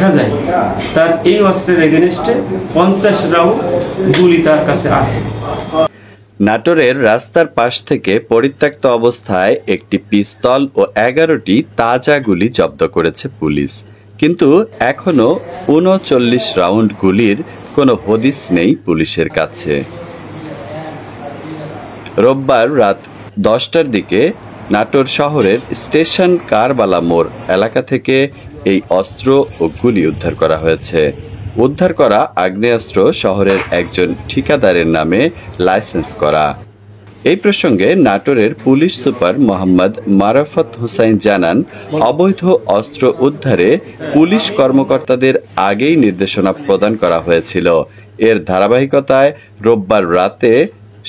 দেখা যায় তার এই অস্ত্রের এগেনস্টে 50 রাউন্ড গুলি তার কাছে আছে। নাটোরের রাস্তার পাশ থেকে পরিত্যক্ত অবস্থায় একটি পিস্তল ও 11টি তাজা গুলি জব্দ করেছে পুলিশ, কিন্তু এখনো 39 রাউন্ড গুলির কোনো হদিস নেই পুলিশের কাছে। রোববার রাত 10টার দিকে নাটোর শহরের স্টেশন কারবালা মোড় এলাকা থেকে এই অস্ত্র ও গুলি উদ্ধার করা হয়েছে। উদ্ধার করা আগ্নেয়াস্ত্র শহরের একজন ঠিকাদারের নামে লাইসেন্স করা। এই প্রসঙ্গে নাটোরের পুলিশ সুপার মোহাম্মদ মারাফত হুসাইন জানান, অবৈধ অস্ত্র উদ্ধারে পুলিশ কর্মকর্তাদের আগেই নির্দেশনা প্রদান করা হয়েছিল। এর ধারাবাহিকতায় রোববার রাতে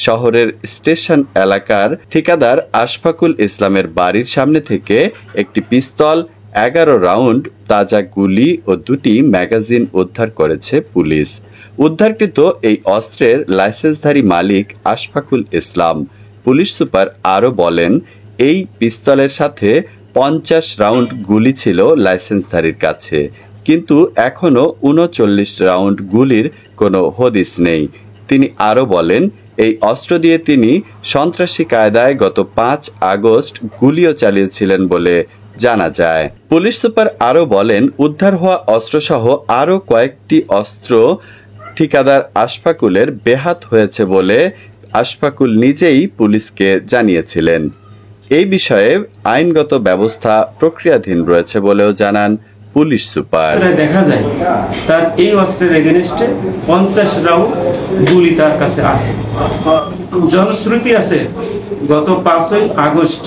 শহরের স্টেশন এলাকার ঠিকাদার আশফাকুল ইসলামের বাড়ির সামনে থেকে একটি পিস্তল, 11 রাউন্ড তাজা গুলি ও 2টি ম্যাগাজিন উদ্ধার করেছে পুলিশ। উদ্ধারকৃত এই অস্ত্রের লাইসেন্সধারী মালিক আশফাকুল ইসলাম। পুলিশ সুপার আরও বলেন, এই পিস্তলের সাথে 50 রাউন্ড গুলি ছিল লাইসেন্সধারীর কাছে, কিন্তু এখনও 39 রাউন্ড গুলির কোনো হদিস নেই। তিনি আরও বলেন, এই অস্ত্র দিয়ে তিনি সন্ত্রাসী কায়দায় গত 5 আগস্ট গুলিও চালিয়েছিলেন বলে জানা যায়। পুলিশ সুপার আরও বলেন, উদ্ধার হওয়া অস্ত্রসহ আরও কয়েকটি অস্ত্র ঠিকাদার আশফাকুলের বেহাত হয়েছে বলে আশফাকুল নিজেই পুলিশকে জানিয়েছিলেন। এই বিষয়ে আইনগত ব্যবস্থা প্রক্রিয়াধীন রয়েছে বলেও জানান পুলিশ সুপার। দেখা যায় তার এই অস্ত্রের এগেনস্টে 50 রাউন্ড গুলি তার কাছে আছে। জনশ্রুতি আছে গত 5 আগস্ট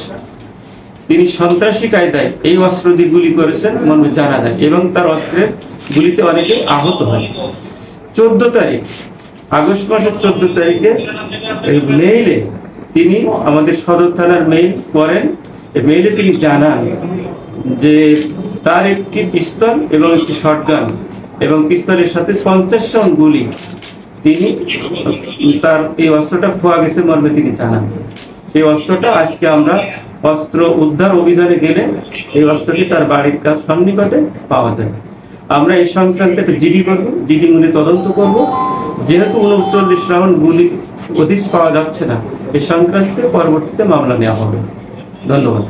তিনি সন্ত্রাসী কায়দায় এই অস্ত্র দিয়ে গুলি করেছেন মনে জানা যায়, এবং তার অস্ত্রের গুলিতে অনেকে আহত হয়। 14 তারিখ আগস্ট মাসের 14 তারিখে মেইলে তিনি আমাদের সদর থানার মেইল করেন। মেইলে তিনি জানান যে তার একটি পিস্তল এবং একটি শটগান এবং পিস্তলের সাথে 50 রাউন্ড গুলি তিনি তার এই অস্ত্রটা খোয়া গেছে মর্মে তিনি জানান। এই অস্ত্রটা আজকে আমরা অস্ত্র উদ্ধার অভিযানে গেলে এই অস্ত্রটি তার বাড়ির সন্নিকটে পাওয়া যায়। আমরা এই সংক্রান্তে একটা জিডি করব, জিডি মূলে তদন্ত করব। যেহেতু 39 রাউন্ড গুলি হদিস পাওয়া যাচ্ছে না, এই সংক্রান্তে পরবর্তীতে মামলা নেওয়া হবে। ধন্যবাদ।